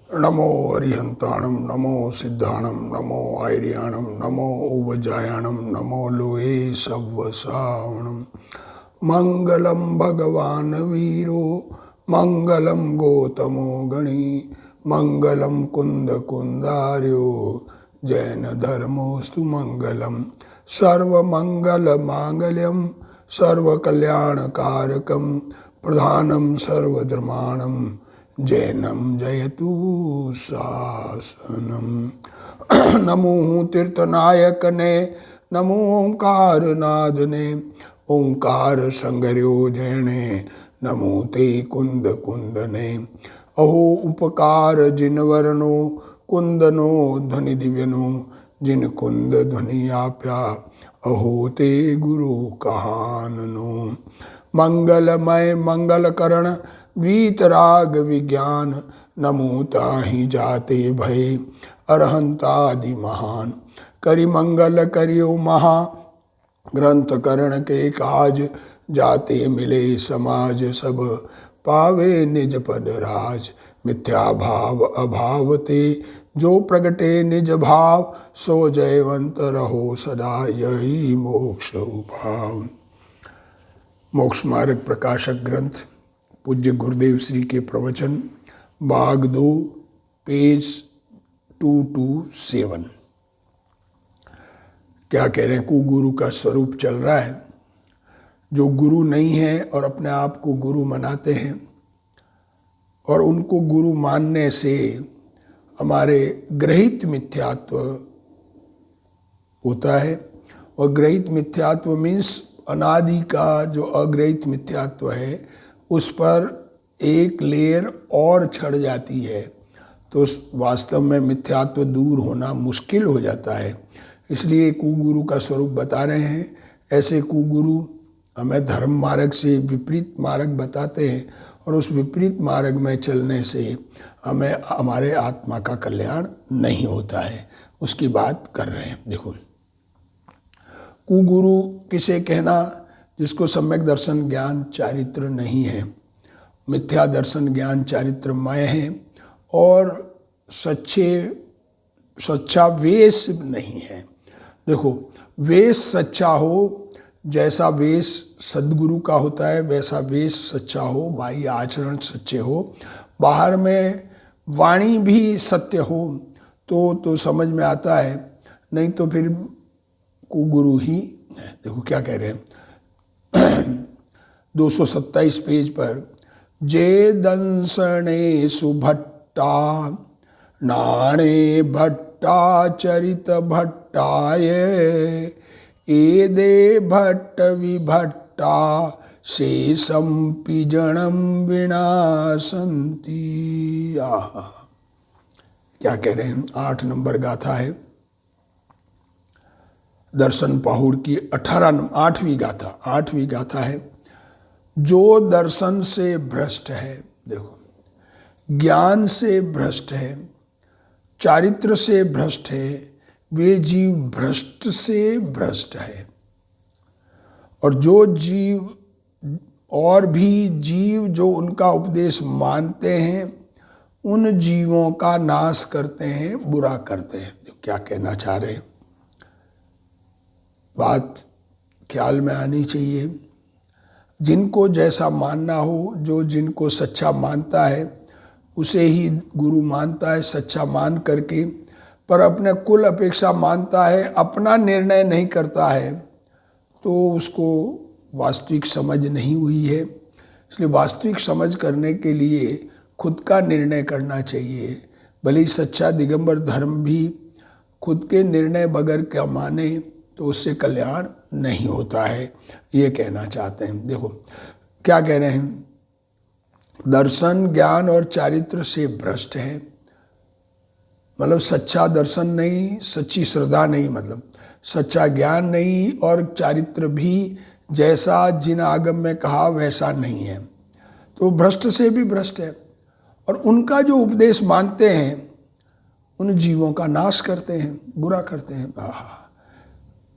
नमो अरिहंताणम नमो सिद्धाणम नमो आयर्याणम नमो उवजायाणम नमो लोहे सव्वसावणम। मंगलम भगवान वीरो मंगलम गौतमो गणी मंगलम कुंद कुंदार्यो जैन धर्मोस्तु मंगलम। सर्वमंगल मांगल्यम सर्वकल्याणकारकम प्रधानम सर्वधर्माणम जैनम जयतु शासनम। नमो तीर्थनायक ने नमो ओंकार नाद ने ओंकार संगर्यो जैने नमो ते कुंद कुंद ने। अहो उपकार जिन वर्णो कुंदनो ध्वनि दिव्यनो जिन कुंद ध्वनि आप्या अहो ते गुरु कहाननो। मंगलमय मंगलकरण वीतराग विज्ञान नमो ताहि जाते भय अरहंतादि महान। करि मंगल करियो महा ग्रंथ करण के काज जाते मिले समाज सब पावे निज पद राज। मिथ्या भाव अभाव ते जो प्रगटे निज भाव सो जयवंत रहो सदा यही मोक्ष उपाव। मोक्ष मार्ग प्रकाशक ग्रंथ पूज्य गुरुदेव श्री के प्रवचन भाग 2 पेज 227। क्या कह रहे हैं? कुगुरु का स्वरूप चल रहा है। जो गुरु नहीं है और अपने आप को गुरु मनाते हैं और उनको गुरु मानने से हमारे ग्रहित मिथ्यात्व होता है। और ग्रहित मिथ्यात्व मीन्स अनादि का जो अग्रहित मिथ्यात्व है उस पर एक लेयर और चढ़ जाती है, तो वास्तव में मिथ्यात्व दूर होना मुश्किल हो जाता है। इसलिए कुगुरु का स्वरूप बता रहे हैं। ऐसे कुगुरु हमें धर्म मार्ग से विपरीत मार्ग बताते हैं और उस विपरीत मार्ग में चलने से हमें हमारे आत्मा का कल्याण नहीं होता है, उसकी बात कर रहे हैं। देखो, कुगुरु किसे कहना? जिसको सम्यक दर्शन ज्ञान चारित्र नहीं है, मिथ्या दर्शन ज्ञान चारित्रमय है और सच्चा वेश नहीं है। देखो, वेश सच्चा हो, जैसा वेश सद्गुरु का होता है वैसा वेश सच्चा हो, बाह्य आचरण सच्चे हो, बाहर में वाणी भी सत्य हो तो समझ में आता है, नहीं तो फिर कुगुरु ही है। देखो क्या कह रहे हैं 227 पेज पर। जे दंसने सुभट्टा नाणे भट्टा चरित भट्टाय एदे भट्ट विभट्टा शेषम पिजणम विनाशंति। क्या कह रहे हैं? 8 नंबर गाथा है दर्शन पाहुड़ की 8वीं गाथा है। जो दर्शन से भ्रष्ट है, देखो, ज्ञान से भ्रष्ट है, चारित्र से भ्रष्ट है, वे जीव भ्रष्ट से भ्रष्ट है। और जो जीव और भी जीव जो उनका उपदेश मानते हैं उन जीवों का नाश करते हैं, बुरा करते हैं। क्या कहना चाह रहे हैं? बात ख्याल में आनी चाहिए। जिनको जैसा मानना हो, जो जिनको सच्चा मानता है उसे ही गुरु मानता है, सच्चा मान करके, पर अपने कुल अपेक्षा मानता है, अपना निर्णय नहीं करता है, तो उसको वास्तविक समझ नहीं हुई है। इसलिए वास्तविक समझ करने के लिए खुद का निर्णय करना चाहिए। भले ही सच्चा दिगंबर धर्म भी खुद के निर्णय बगैर क्या माने तो उससे कल्याण नहीं होता है, ये कहना चाहते हैं। देखो क्या कह रहे हैं? दर्शन ज्ञान और चारित्र से भ्रष्ट है, मतलब सच्चा दर्शन नहीं, सच्ची श्रद्धा नहीं, मतलब सच्चा ज्ञान नहीं और चारित्र भी जैसा जिन आगम में कहा वैसा नहीं है, तो भ्रष्ट से भी भ्रष्ट है। और उनका जो उपदेश मानते हैं उन जीवों का नाश करते हैं, बुरा करते हैं।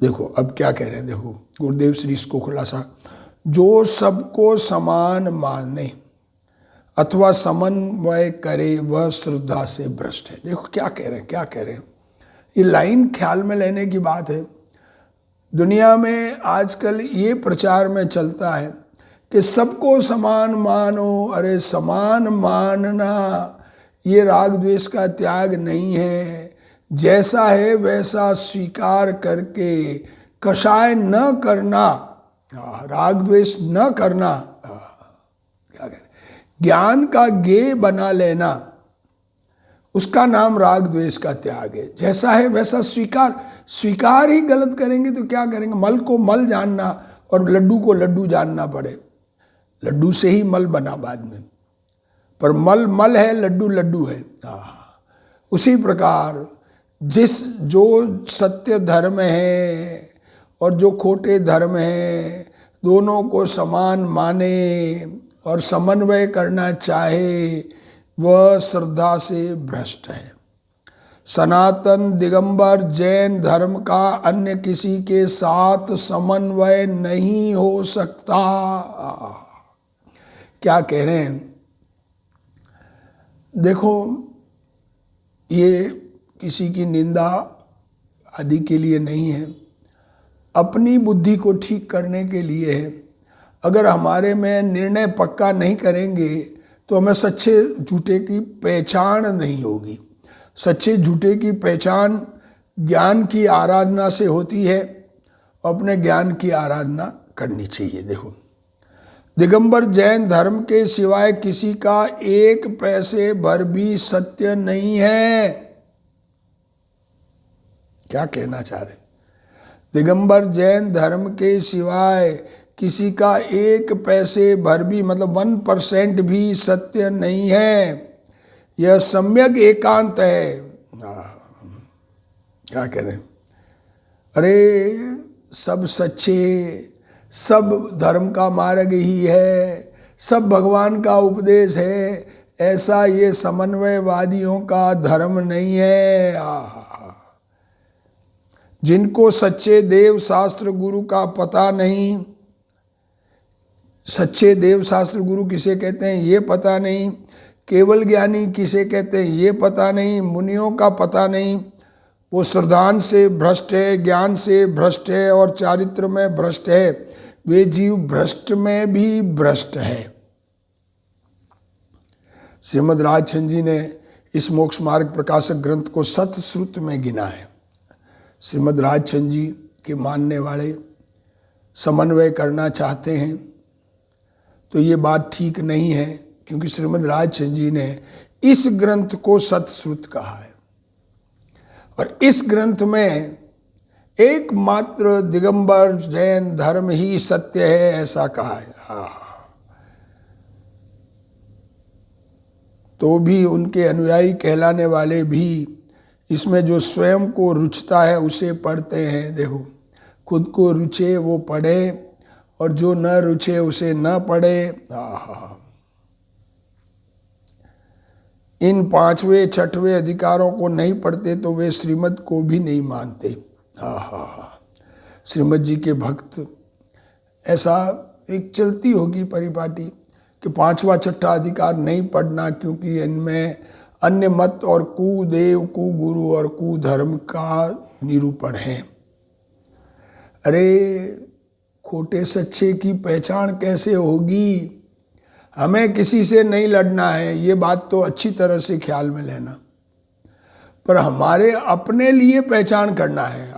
देखो अब क्या कह रहे हैं? देखो गुरुदेव श्री इसको खुलासा, जो सबको समान माने अथवा समन्वय करे वह श्रद्धा से भ्रष्ट है। देखो क्या कह रहे हैं, क्या कह रहे हैं। ये लाइन ख्याल में लेने की बात है। दुनिया में आजकल ये प्रचार में चलता है कि सबको समान मानो। अरे समान मानना ये राग द्वेष का त्याग नहीं है। जैसा है वैसा स्वीकार करके कषाय न करना, राग द्वेष न करना, क्या कह रहे, ज्ञान का गेय बना लेना, उसका नाम राग द्वेष का त्याग है। जैसा है वैसा स्वीकार ही गलत करेंगे तो क्या करेंगे। मल को मल जानना और लड्डू को लड्डू जानना पड़े। लड्डू से ही मल बना बाद में, पर मल मल है, लड्डू लड्डू है। उसी प्रकार जो सत्य धर्म है और जो खोटे धर्म है, दोनों को समान माने और समन्वय करना चाहे, वह श्रद्धा से भ्रष्ट है। सनातन दिगंबर जैन धर्म का अन्य किसी के साथ समन्वय नहीं हो सकता। क्या कह रहे हैं, देखो ये किसी की निंदा आदि के लिए नहीं है, अपनी बुद्धि को ठीक करने के लिए है। अगर हमारे में निर्णय पक्का नहीं करेंगे तो हमें सच्चे झूठे की पहचान नहीं होगी। सच्चे झूठे की पहचान ज्ञान की आराधना से होती है, अपने ज्ञान की आराधना करनी चाहिए। देखो, दिगंबर जैन धर्म के सिवाय किसी का एक पैसे भर भी सत्य नहीं है। क्या कहना चाह रहे, दिगंबर जैन धर्म के सिवाय किसी का एक पैसे भर भी, मतलब 1% भी सत्य नहीं है। यह सम्यक एकांत है। क्या कह रहे हैं, अरे सब सच्चे, सब धर्म का मार्ग ही है, सब भगवान का उपदेश है, ऐसा ये समन्वयवादियों का धर्म नहीं है। जिनको सच्चे देव शास्त्र गुरु का पता नहीं, सच्चे देव शास्त्र गुरु किसे कहते हैं ये पता नहीं, केवल ज्ञानी किसे कहते हैं ये पता नहीं, मुनियों का पता नहीं, वो श्रद्धान से भ्रष्ट है, ज्ञान से भ्रष्ट है और चारित्र में भ्रष्ट है। वे जीव भ्रष्ट में भी भ्रष्ट है। श्रीमद् राजचंद जी ने इस मोक्ष मार्ग प्रकाशक ग्रंथ को सतश्रुत में गिना है। श्रीमद् राजचंद जी के मानने वाले समन्वय करना चाहते हैं तो ये बात ठीक नहीं है, क्योंकि श्रीमद् राजचंद जी ने इस ग्रंथ को सतश्रुत कहा है और इस ग्रंथ में एकमात्र दिगंबर जैन धर्म ही सत्य है ऐसा कहा है। तो भी उनके अनुयायी कहलाने वाले भी इसमें जो स्वयं को रुचता है उसे पढ़ते हैं। देखो, खुद को रुचे वो पढ़े और जो न रुचे उसे न पढ़े। इन 5वें 6वें अधिकारों को नहीं पढ़ते तो वे श्रीमद् को भी नहीं मानते। श्रीमद् जी के भक्त, ऐसा एक चलती होगी परिपाटी कि 5वां 6ठा अधिकार नहीं पढ़ना, क्योंकि इनमें अन्य मत और कुदेव, कुगुरु और कुधर्म का निरूपण है। अरे खोटे सच्चे की पहचान कैसे होगी। हमें किसी से नहीं लड़ना है, ये बात तो अच्छी तरह से ख्याल में लेना, पर हमारे अपने लिए पहचान करना है।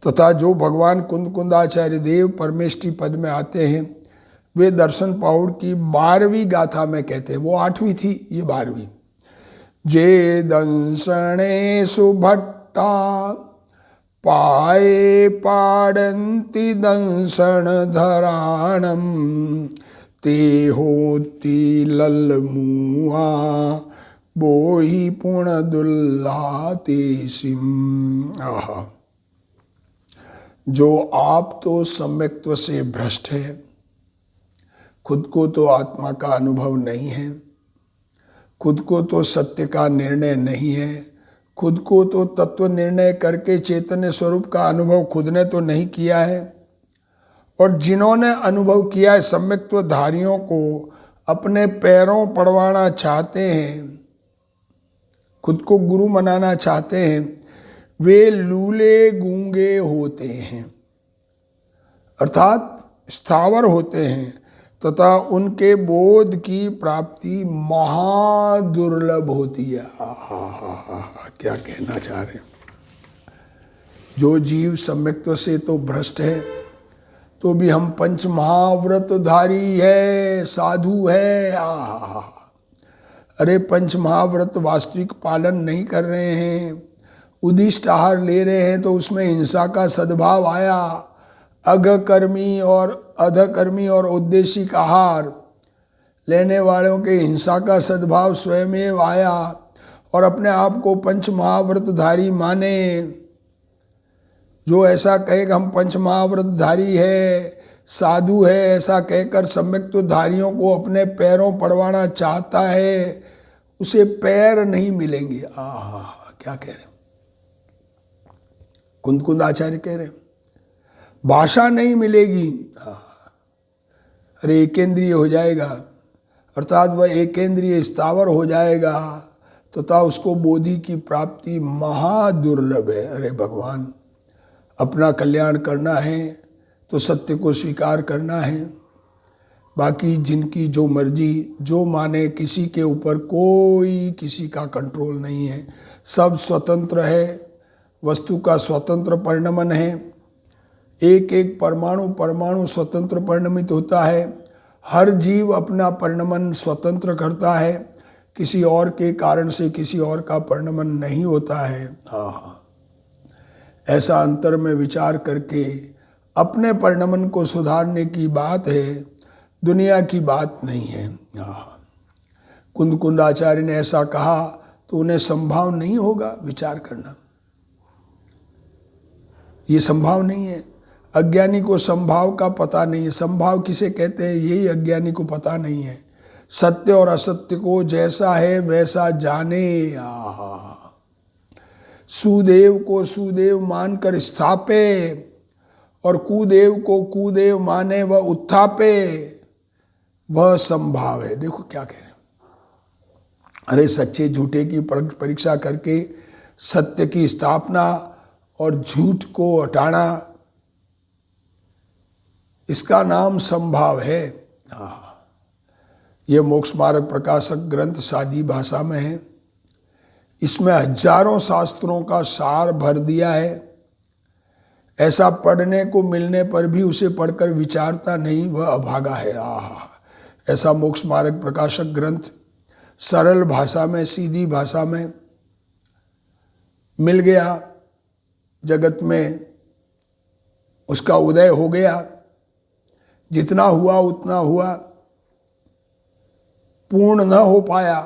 तथा जो भगवान कुंदकुंदाचार्य देव परमेष्टि पद में आते हैं, वे दर्शन पाउड़ की 12वीं गाथा में कहते हैं, वो 8वीं थी, ये 12वीं। जे दंसणे सुभट्टा पाए पाड़ंती दंसन धराणम, ते होती ललमुआ बोही पुण दुल्लाते सिम। जो आप तो सम्यक्त्व से भ्रष्ट है, खुद को तो आत्मा का अनुभव नहीं है, खुद को तो सत्य का निर्णय नहीं है, खुद को तो तत्व निर्णय करके चैतन्य स्वरूप का अनुभव खुद ने तो नहीं किया है, और जिन्होंने अनुभव किया है सम्यक्त्वधारियों को अपने पैरों पड़वाना चाहते हैं, खुद को गुरु मनाना चाहते हैं, वे लूले गूंगे होते हैं, अर्थात स्थावर होते हैं तथा उनके बोध की प्राप्ति महादुर्लभ होती है। क्या कहना चाह रहे हैं। जो जीव सम्यक्त्व से तो भ्रष्ट है, तो भी हम पंच महाव्रतधारी है, साधु है। अरे पंच महाव्रत वास्तविक पालन नहीं कर रहे हैं, उदिष्ट आहार ले रहे हैं तो उसमें हिंसा का सद्भाव आया, अघकर्मी और अधकर्मी और उद्देशिक आहार लेने वालों के हिंसा का सद्भाव स्वयं आया, और अपने आप को पंच महाव्रतधारी माने। जो ऐसा कहे कि हम पंच महाव्रतधारी है, साधु है, ऐसा कहकर सम्यक्त्वधारियों को अपने पैरों पड़वाना चाहता है, उसे पैर नहीं मिलेंगे। क्या कह रहे हैं, कुंद आचार्य कह रहे हैं, भाषा नहीं मिलेगी। अरे एकेंद्रिय हो जाएगा, अर्थात वह एकेंद्रिय स्थावर हो जाएगा तथा उसको बोधि की प्राप्ति महादुर्लभ है। अरे भगवान, अपना कल्याण करना है तो सत्य को स्वीकार करना है, बाकी जिनकी जो मर्जी जो माने, किसी के ऊपर कोई किसी का कंट्रोल नहीं है, सब स्वतंत्र है, वस्तु का स्वतंत्र परिणमन है, एक एक परमाणु स्वतंत्र परिणमित होता है, हर जीव अपना परिणमन स्वतंत्र करता है, किसी और के कारण से किसी और का परिणमन नहीं होता है। ऐसा अंतर में विचार करके अपने परिणमन को सुधारने की बात है, दुनिया की बात नहीं है। कुंद आचार्य ने ऐसा कहा तो उन्हें संभाव नहीं होगा विचार करना, ये संभाव नहीं है। अज्ञानी को संभाव का पता नहीं है। संभाव किसे कहते हैं, यही अज्ञानी को पता नहीं है। सत्य और असत्य को जैसा है वैसा जाने। सुदेव को सुदेव मानकर स्थापे और कुदेव को कुदेव माने वह उत्थापे, वह संभाव है। देखो क्या कह रहे हैं। अरे सच्चे झूठे की परीक्षा करके सत्य की स्थापना और झूठ को हटाना, इसका नाम संभाव है। यह मोक्ष मार्ग प्रकाशक ग्रंथ सादी भाषा में है। इसमें हजारों शास्त्रों का सार भर दिया है। ऐसा पढ़ने को मिलने पर भी उसे पढ़कर विचारता नहीं, वह अभागा है। ऐसा मोक्ष मार्ग प्रकाशक ग्रंथ सरल भाषा में, सीधी भाषा में मिल गया, जगत में उसका उदय हो गया। जितना हुआ उतना हुआ, पूर्ण न हो पाया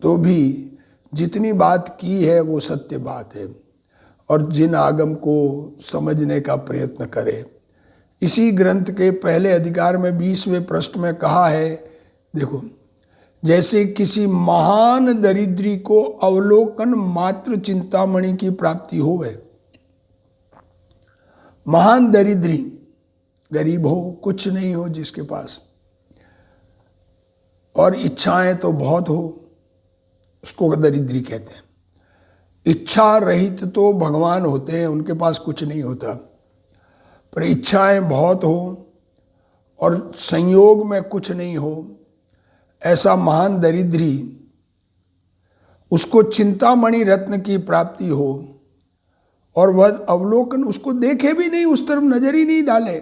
तो भी जितनी बात की है वो सत्य बात है। और जिन आगम को समझने का प्रयत्न करे, इसी ग्रंथ के पहले अधिकार में 20वें पृष्ठ में कहा है, देखो, जैसे किसी महान दरिद्री को अवलोकन मात्र चिंतामणि की प्राप्ति होवे। महान दरिद्री, गरीब हो, कुछ नहीं हो जिसके पास, और इच्छाएं तो बहुत हो, उसको दरिद्री कहते हैं। इच्छा रहित तो भगवान होते हैं, उनके पास कुछ नहीं होता, पर इच्छाएं बहुत हो और संयोग में कुछ नहीं हो, ऐसा महान दरिद्री, उसको चिंतामणि रत्न की प्राप्ति हो और वह अवलोकन उसको देखे भी नहीं, उस तरफ नजर ही नहीं डाले।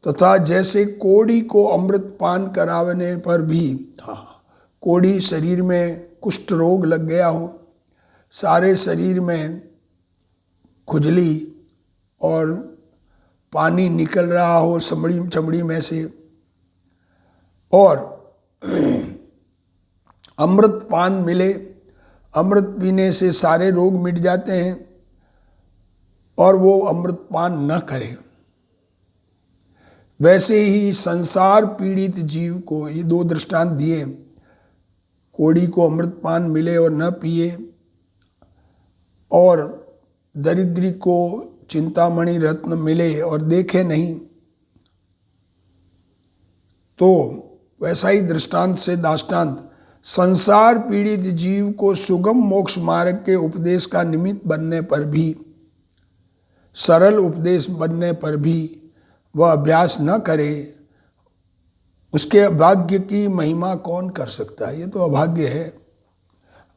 तथा जैसे कोढ़ी को अमृत पान कराने पर भी, कोढ़ी शरीर में कुष्ठ रोग लग गया हो, सारे शरीर में खुजली और पानी निकल रहा हो चमड़ी में से, और अमृत पान मिले, अमृत पीने से सारे रोग मिट जाते हैं, और वो अमृत पान न करे। वैसे ही संसार पीड़ित जीव को ये दो दृष्टांत दिए, कोढ़ी को अमृत पान मिले और न पिए, और दरिद्री को चिंतामणि रत्न मिले और देखे नहीं, तो वैसा ही दृष्टांत से दाष्टांत संसार पीड़ित जीव को सुगम मोक्ष मार्ग के उपदेश का निमित्त बनने पर भी, सरल उपदेश बनने पर भी वह अभ्यास न करे, उसके अभाग्य की महिमा कौन कर सकता है? ये तो अभाग्य है,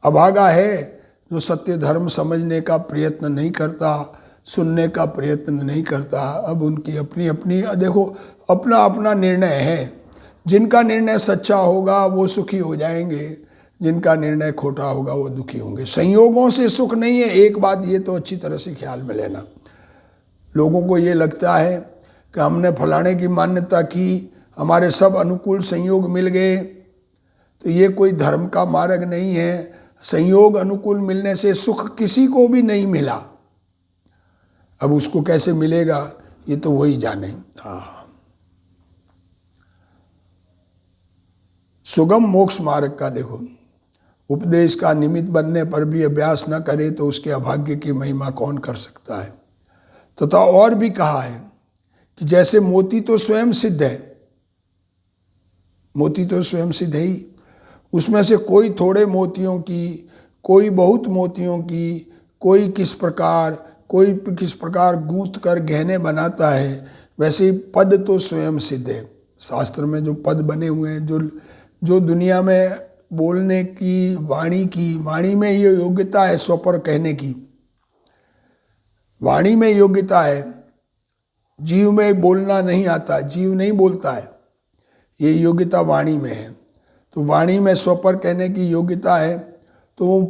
अभागा है जो सत्य धर्म समझने का प्रयत्न नहीं करता, सुनने का प्रयत्न नहीं करता। अब उनकी अपनी अपनी देखो, अपना अपना निर्णय है। जिनका निर्णय सच्चा होगा वो सुखी हो जाएंगे, जिनका निर्णय खोटा होगा वो दुखी होंगे। संयोगों से सुख नहीं है, एक बात ये तो अच्छी तरह से ख्याल में लेना। लोगों को ये लगता है कि हमने फलाने की मान्यता की, हमारे सब अनुकूल संयोग मिल गए, तो ये कोई धर्म का मार्ग नहीं है। संयोग अनुकूल मिलने से सुख किसी को भी नहीं मिला, अब उसको कैसे मिलेगा ये तो वही जाने। हाँ, सुगम मोक्ष मार्ग का देखो, उपदेश का निमित्त बनने पर भी अभ्यास न करे तो उसके अभाग्य की महिमा कौन कर सकता है। तथा और भी कहा है कि जैसे मोती तो स्वयं सिद्ध है, मोती तो स्वयं सिद्ध है ही, उसमें से कोई थोड़े मोतियों की, कोई बहुत मोतियों की, कोई किस प्रकार गूंथ कर गहने बनाता है, वैसे ही पद तो स्वयं सिद्ध है। शास्त्र में जो पद बने हुए हैं, जो दुनिया में बोलने की, वाणी में ये योग्यता है स्वपर कहने की, वाणी में योग्यता है। जीव में बोलना नहीं आता, जीव नहीं बोलता है, ये योग्यता वाणी में है। तो वाणी में स्वपर कहने की योग्यता है, तो वो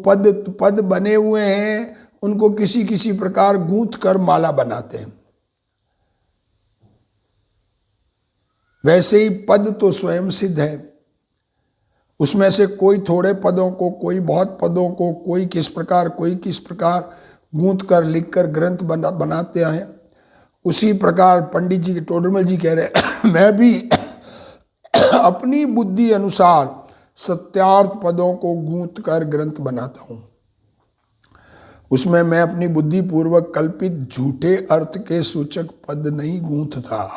पद बने हुए हैं, उनको किसी किसी प्रकार गूंथ कर माला बनाते हैं। वैसे ही पद तो स्वयं सिद्ध है, उसमें से कोई थोड़े पदों को, कोई बहुत पदों को, कोई किस प्रकार गूंथ कर लिख कर ग्रंथ बनाते हैं। उसी प्रकार पंडित जी, टोडरमल जी कह रहे हैं मैं भी अपनी बुद्धि अनुसार सत्यार्थ पदों को गूंथ कर ग्रंथ बनाता हूँ। उसमें मैं अपनी बुद्धि पूर्वक कल्पित झूठे अर्थ के सूचक पद नहीं गूंथता,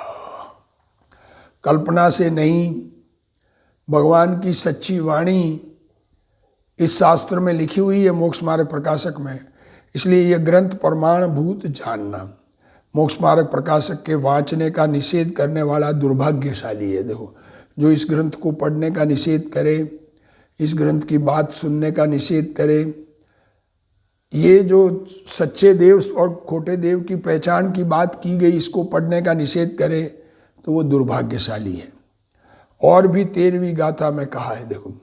कल्पना से नहीं, भगवान की सच्ची वाणी इस शास्त्र में लिखी हुई है, मोक्ष मार्ग प्रकाशक में। इसलिए यह ग्रंथ प्रमाणभूत जानना। मोक्ष मार्ग प्रकाशक के वाचने का निषेध करने वाला दुर्भाग्यशाली है। देखो, जो इस ग्रंथ को पढ़ने का निषेध करे, इस ग्रंथ की बात सुनने का निषेध करे, ये जो सच्चे देव और खोटे देव की पहचान की बात की गई, इसको पढ़ने का निषेध करे, तो वो दुर्भाग्यशाली है। और भी 13वीं गाथा में कहा है, देखो,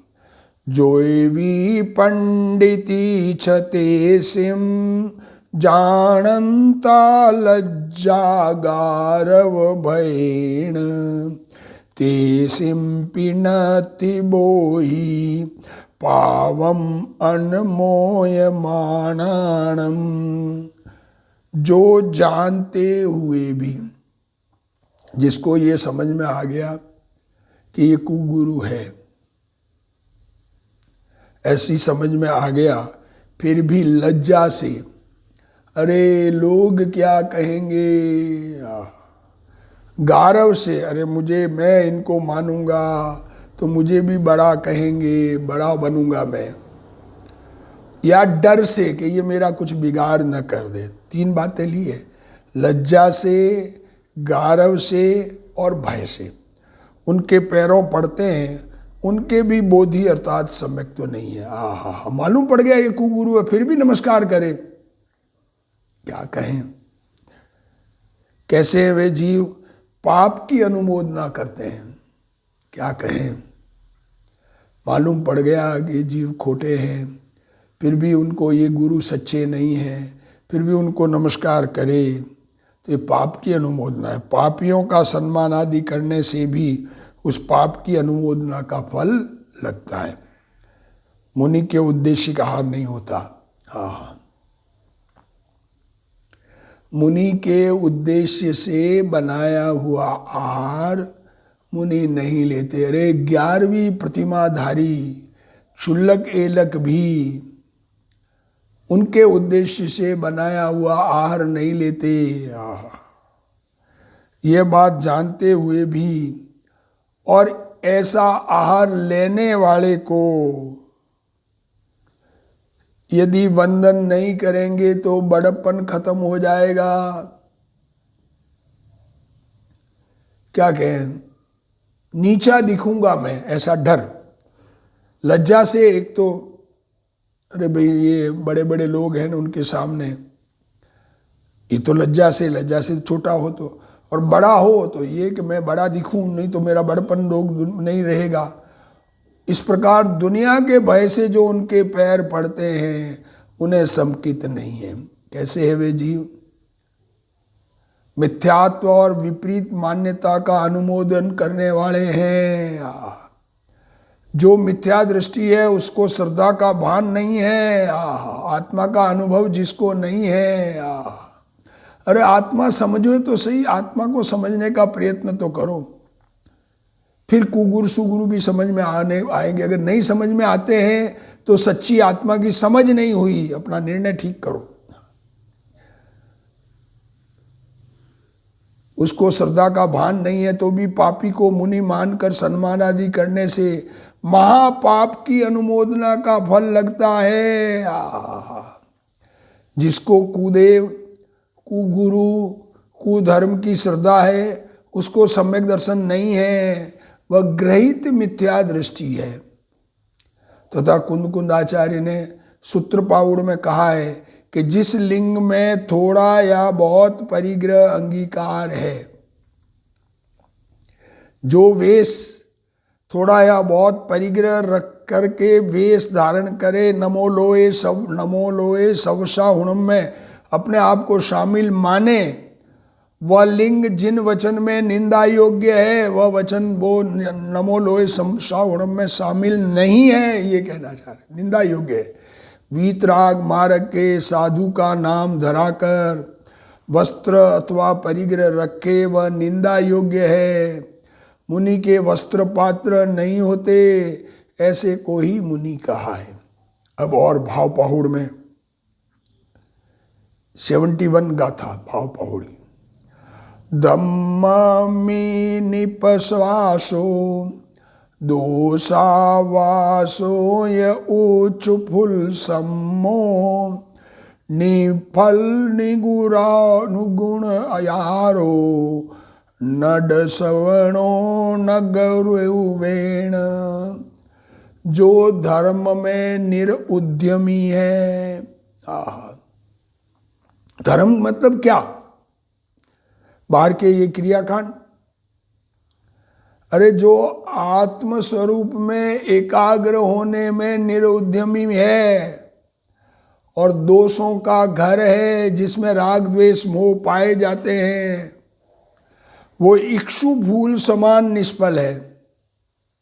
जोवी पंडिती छते सिम जानंता लज्जा गारव भैण ते सिम पिनति बोही पावम अनमोय मानाणम। जो जानते हुए भी, जिसको ये समझ में आ गया कि ये कुगुरु है, ऐसी समझ में आ गया, फिर भी लज्जा से, अरे लोग क्या कहेंगे, गारव से, अरे मैं इनको मानूंगा तो मुझे भी बड़ा कहेंगे, बड़ा बनूंगा मैं, या डर से कि ये मेरा कुछ बिगाड़ न कर दे। 3 बातें ली है, लज्जा से, गारव से और भय से। उनके पैरों पड़ते हैं, उनके भी बोधि अर्थात सम्यक तो नहीं है। आहा, मालूम पड़ गया ये कुगुरु है, फिर भी नमस्कार करे, क्या कहें। कैसे वे जीव पाप की अनुमोदना करते हैं, क्या कहें। मालूम पड़ गया कि ये जीव खोटे हैं, फिर भी उनको ये गुरु सच्चे नहीं हैं, फिर भी उनको नमस्कार करे, तो ये पाप की अनुमोदना है। पापियों का सम्मान आदि करने से भी उस पाप की अनुमोदना का फल लगता है। मुनि के उद्देश्य का आहार नहीं होता। हाँ, मुनि के उद्देश्य से बनाया हुआ आहार मुनि नहीं लेते। अरे 11वीं प्रतिमाधारी क्षुल्लक एलक भी उनके उद्देश्य से बनाया हुआ आहार नहीं लेते। ये बात जानते हुए भी और ऐसा आहार लेने वाले को यदि वंदन नहीं करेंगे तो बड़प्पन खत्म हो जाएगा। क्या कहें, नीचा दिखूंगा मैं, ऐसा डर, लज्जा से। एक तो अरे भाई ये बड़े बड़े लोग हैं उनके सामने, ये तो लज्जा से छोटा हो तो, और बड़ा हो तो ये कि मैं बड़ा दिखूं, नहीं तो मेरा बड़पन लोग नहीं रहेगा। इस प्रकार दुनिया के भय से जो उनके पैर पड़ते हैं उन्हें संकित नहीं है। कैसे है वे जीव? मिथ्यात्व और विपरीत मान्यता का अनुमोदन करने वाले हैं। जो मिथ्या दृष्टि है उसको श्रद्धा का भान नहीं है। आत्मा का अनुभव जिसको नहीं है, अरे आत्मा समझो तो सही, आत्मा को समझने का प्रयत्न तो करो, फिर कुगुरु सुगुरु भी समझ में आएंगे। अगर नहीं समझ में आते हैं तो सच्ची आत्मा की समझ नहीं हुई, अपना निर्णय ठीक करो। उसको श्रद्धा का भान नहीं है तो भी पापी को मुनि मानकर सम्मान आदि करने से महापाप की अनुमोदना का फल लगता है। जिसको कुदेव, कुगुरु, कुधर्म की श्रद्धा है उसको सम्यक दर्शन नहीं है, वह ग्रहित मिथ्या दृष्टि है। तथा कुंद आचार्य ने सूत्र पाउड़ में कहा है कि जिस लिंग में थोड़ा या बहुत परिग्रह अंगीकार है, जो वेश थोड़ा या बहुत परिग्रह रख करके वेश धारण करे, नमो लोए सवसा हुणम में अपने आप को शामिल माने, वह लिंग जिन वचन में निंदा योग्य है वह वचन वो नमो लोए सवसा हुणम में शामिल नहीं है, ये कहना चाह रहे, निंदा योग्य है। वीतराग मार्ग के साधु का नाम धराकर वस्त्र अथवा परिग्रह रखे वह निंदा योग्य है। मुनि के वस्त्र पात्र नहीं होते, ऐसे को ही मुनि कहा है। अब और भाव पहुड़ में 71 गाथा भाव पहुड़ी। धम्मी निपश्वासो दोषावासो य उच्च फुल सम्मो निफल निगुण अयारो नड सवणो न गौरवेण। जो धर्म में निरुद्यमी है। धर्म मतलब क्या? बाहर के ये क्रियाकांड। अरे जो आत्म स्वरूप में एकाग्र होने में निरुद्यमी है और दोषों का घर है जिसमें राग द्वेष मोह पाए जाते हैं, वो इक्षु फूल समान निष्फल है।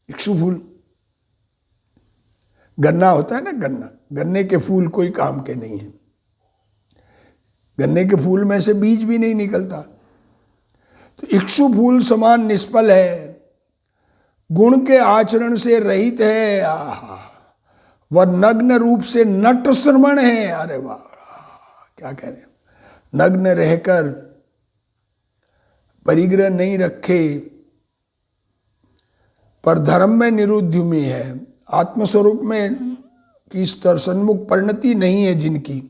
इक्षु फूल, गन्ना होता है ना, गन्ने के फूल कोई काम के नहीं है। गन्ने के फूल में से बीज भी नहीं निकलता। तो इक्षु फूल समान निष्फल है, गुण के आचरण से रहित है। वह नग्न रूप से नट श्रमण है। अरे वाह, क्या कह रहे हैं, नग्न रहकर परिग्रह नहीं रखे पर धर्म में निरुद्यमी है। आत्मस्वरूप में की सन्मुख परिणति नहीं है जिनकी,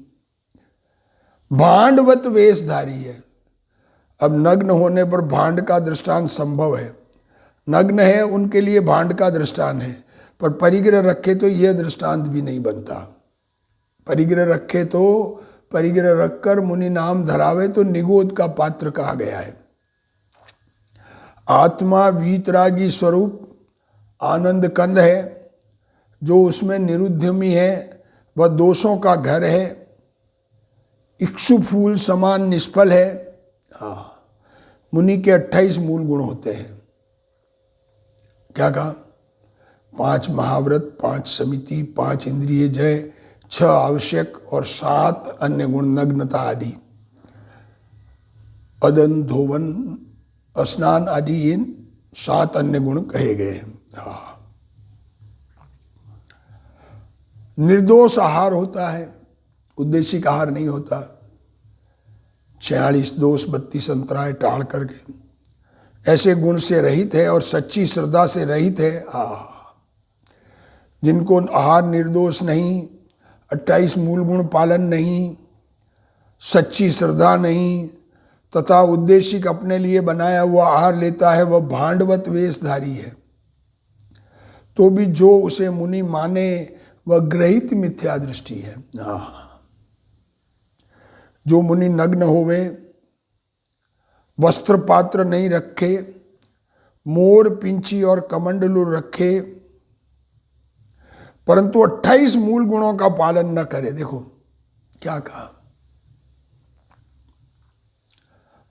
भांडवत वेशधारी है। अब नग्न होने पर भांड का दृष्टांत संभव है। नग्न है उनके लिए भांड का दृष्टांत है, पर परिग्रह रखे तो यह दृष्टांत भी नहीं बनता। परिग्रह रखे तो परिग्रह रखकर मुनि नाम धरावे तो निगोद का पात्र कहा गया है। आत्मा वीतरागी स्वरूप आनंद कंद है, जो उसमें निरुद्यमी है वह दोषों का घर है, इक्षु फूल समान निष्फल है। मुनि के 28 मूल गुण होते हैं। क्या कहा? 5 महाव्रत, 5 समिति, 5 इंद्रिय जय, 6 आवश्यक और 7 अन्य गुण, नग्नता आदि, अदन धोवन स्नान आदि, ये 7 अन्य गुण कहे गए हैं। निर्दोष आहार होता है, उद्देशिक आहार नहीं होता। 46 दोष 32 अंतराय टाल करके ऐसे गुण से रहित है और सच्ची श्रद्धा से रहित है। जिनको आहार निर्दोष नहीं, 28 मूल गुण पालन नहीं, सच्ची श्रद्धा नहीं तथा उद्देशिक अपने लिए बनाया हुआ आहार लेता है, वह भांडवत वेशधारी है। तो भी जो उसे मुनि माने वह ग्रहित मिथ्या दृष्टि है। जो मुनि नग्न होवे, वस्त्र पात्र नहीं रखे, मोर पिंची और कमंडलू रखे, परंतु 28 मूल गुणों का पालन न करे। देखो क्या कहा,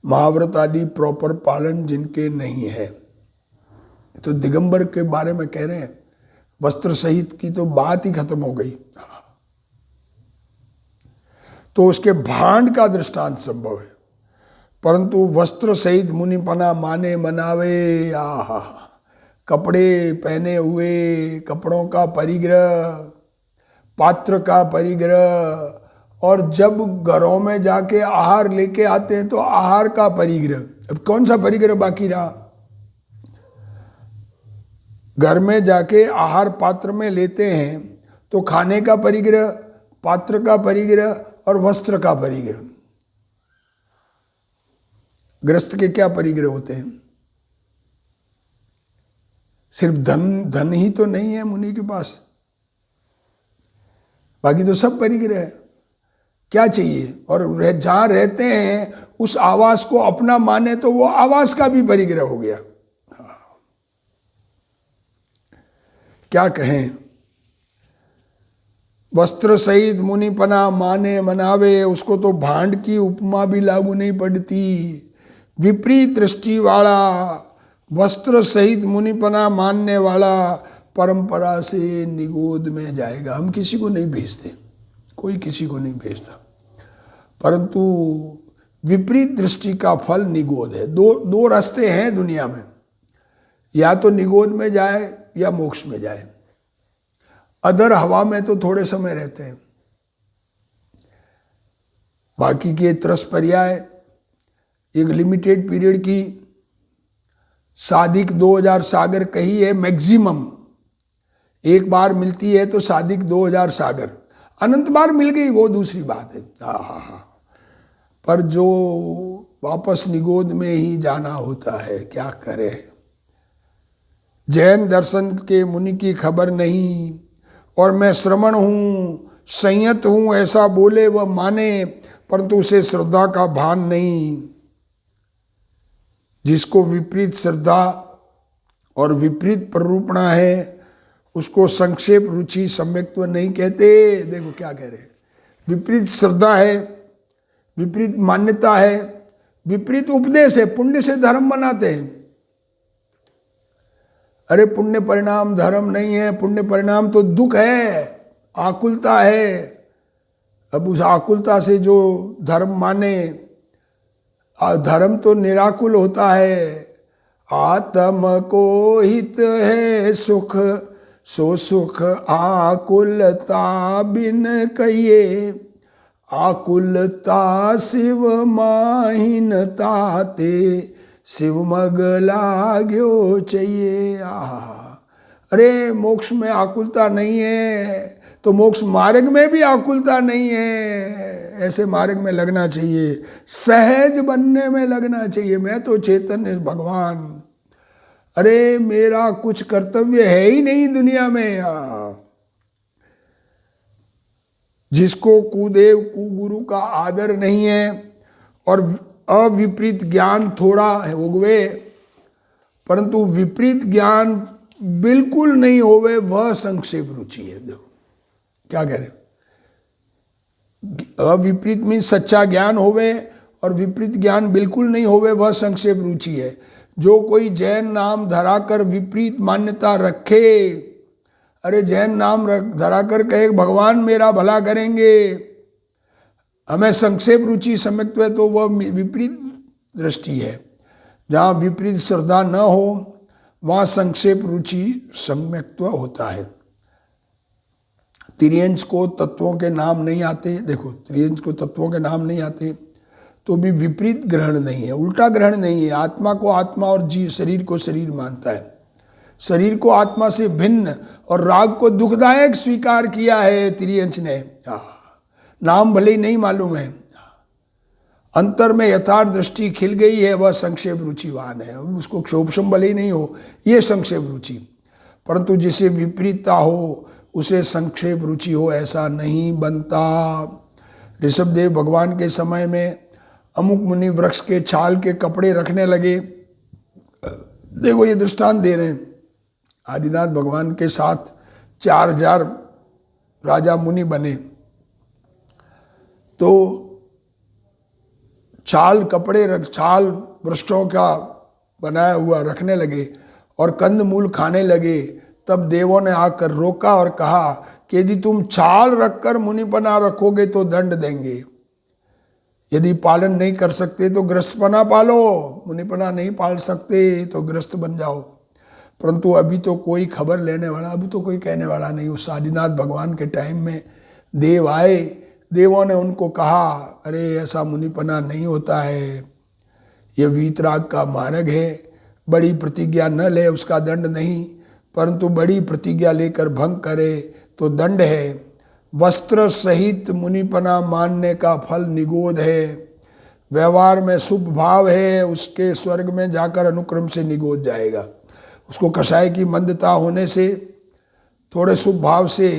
महाव्रत आदि प्रॉपर पालन जिनके नहीं है, तो दिगंबर के बारे में कह रहे हैं, वस्त्र सहित की तो बात ही खत्म हो गई। तो उसके भांड का दृष्टांत संभव है, परंतु वस्त्र सहित मुनिपना माने मनावे। कपड़े पहने हुए, कपड़ों का परिग्रह, पात्र का परिग्रह, और जब घरों में जाके आहार लेके आते हैं तो आहार का परिग्रह। अब कौन सा परिग्रह बाकी रहा? घर में जाके आहार पात्र में लेते हैं तो खाने का परिग्रह, पात्र का परिग्रह और वस्त्र का परिग्रह। गृहस्थ के क्या परिग्रह होते हैं? सिर्फ धन ही तो नहीं है मुनि के पास, बाकी तो सब परिग्रह है। क्या चाहिए? और जहां रहते हैं उस आवास को अपना माने तो वो आवास का भी परिग्रह हो गया। क्या कहें, वस्त्र सहित मुनिपना माने मनावे, उसको तो भांड की उपमा भी लागू नहीं पड़ती। विपरीत दृष्टि वाला, वस्त्र सहित मुनिपना मानने वाला परंपरा से निगोद में जाएगा। हम किसी को नहीं भेजते, कोई किसी को नहीं भेजता, परंतु विपरीत दृष्टि का फल निगोद है। दो रास्ते हैं दुनिया में, या तो निगोद में जाए या मोक्ष में जाए। अदर हवा में तो थोड़े समय रहते हैं, बाकी के त्रस पर्याय एक लिमिटेड पीरियड की सादिक 2000 सागर कही है मैक्सिमम। एक बार मिलती है तो सादिक 2000 सागर, अनंत बार मिल गई वो दूसरी बात है। पर जो वापस निगोद में ही जाना होता है, क्या करे। जैन दर्शन के मुनि की खबर नहीं, और मैं श्रमण हूँ, संयत हूँ ऐसा बोले वह माने, परंतु उसे श्रद्धा का भान नहीं। जिसको विपरीत श्रद्धा और विपरीत प्ररूपणा है उसको संक्षेप रुचि सम्यक्त्व नहीं कहते। देखो क्या कह रहे हैं, विपरीत श्रद्धा है, विपरीत मान्यता है, विपरीत उपदेश है। पुण्य से धर्म बनाते हैं। अरे पुण्य परिणाम धर्म नहीं है, पुण्य परिणाम तो दुख है, आकुलता है। अब उस आकुलता से जो धर्म माने, धर्म तो निराकुल होता है। आत्म को हित है सुख, सो सुख आकुलता बिन कहिए। आकुलता शिव माहिनता ते, शिव मग लाग्यो चाहिए। अरे मोक्ष में आकुलता नहीं है तो मोक्ष मार्ग में भी आकुलता नहीं है। ऐसे मार्ग में लगना चाहिए, सहज बनने में लगना चाहिए। मैं तो चैतन्य भगवान, अरे मेरा कुछ कर्तव्य है ही नहीं दुनिया में। जिसको कुदेव कुगुरु का आदर नहीं है और अविपरीत ज्ञान थोड़ा होवे, परंतु विपरीत ज्ञान बिल्कुल नहीं होवे, वह संक्षेप रुचि है। देखो क्या कह रहे हो, अविपरीत मीन सच्चा ज्ञान होवे और विपरीत ज्ञान बिल्कुल नहीं होवे, वह संक्षेप रुचि है। जो कोई जैन नाम धराकर विपरीत मान्यता रखे, अरे जैन नाम धराकर कहे भगवान मेरा भला करेंगे, हमें संक्षेप रुचि सम्यक्त्व है, तो वह विपरीत दृष्टि है। जहाँ विपरीत श्रद्धा न हो वहाँ संक्षेप रुचि सम्यक्त्व होता है। त्रियंश को तत्वों के नाम नहीं आते, देखो त्रियंश को तत्वों के नाम नहीं आते तो भी विपरीत ग्रहण नहीं है, उल्टा ग्रहण नहीं है। आत्मा को आत्मा और जीव शरीर को शरीर मानता है, शरीर को आत्मा से भिन्न और राग को दुखदायक स्वीकार किया है त्रियंश ने। नाम भले ही नहीं मालूम है, अंतर में यथार्थ दृष्टि खिल गई है, वह संक्षेप रुचिवान है। उसको क्षोभशम भले ही नहीं हो, ये संक्षेप रुचि, परंतु जिसे विपरीतता हो उसे संक्षेप रुचि हो, ऐसा नहीं बनता। ऋषभदेव भगवान के समय में अमुक मुनि वृक्ष के छाल के कपड़े रखने लगे। देखो ये दृष्टांत दे रहे हैं, आदिनाथ भगवान के साथ 4000 राजा मुनि बने, तो छाल वृक्षों का बनाया हुआ रखने लगे और कंदमूल खाने लगे। तब देवों ने आकर रोका और कहा कि यदि तुम छाल रखकर मुनिपना रखोगे तो दंड देंगे, यदि पालन नहीं कर सकते तो ग्रस्तपना पालो, मुनिपना नहीं पाल सकते तो ग्रस्त बन जाओ। परंतु अभी तो कोई खबर लेने वाला, अभी तो कोई कहने वाला नहीं। उस आदिनाथ भगवान के टाइम में देव आए, देवों ने उनको कहा अरे ऐसा मुनिपना नहीं होता है, यह वीतराग का मार्ग है, बड़ी प्रतिज्ञा न ले उसका दंड नहीं, परंतु बड़ी प्रतिज्ञा लेकर भंग करे तो दंड है। वस्त्र सहित मुनिपना मानने का फल निगोद है, व्यवहार में शुभ भाव है उसके स्वर्ग में जाकर अनुक्रम से निगोद जाएगा। उसको कषाय की मंदता होने से थोड़े शुभ भाव से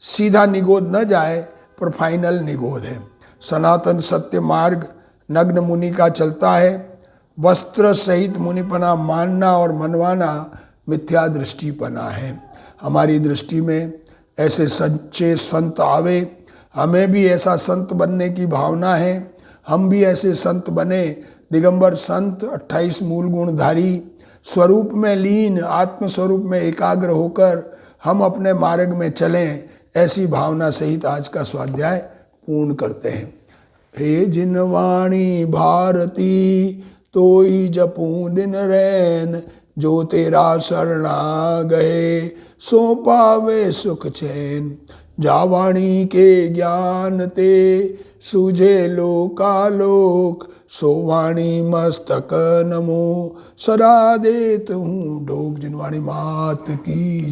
सीधा निगोद न जाए, पर फाइनल निगोद है। सनातन सत्य मार्ग नग्न मुनि का चलता है, वस्त्र सहित मुनिपना मानना और मनवाना मिथ्या दृष्टिपना है। हमारी दृष्टि में ऐसे सच्चे संत आवे, हमें भी ऐसा संत बनने की भावना है, हम भी ऐसे संत बने, दिगंबर संत 28 मूल गुणधारी, स्वरूप में लीन, आत्मस्वरूप में एकाग्र होकर हम अपने मार्ग में चलें, ऐसी भावना सहित आज का स्वाध्याय पूर्ण करते हैं। हे जिनवाणी भारती तोई जपूं दिन रैन, जो तेरा शरणा गए सो पावे सुख चैन। जावाणी के ज्ञान ते सूझे लोकालोक, सो वाणी मस्तक नमो सदा देत हूँ डोक। जिनवाणी मात की।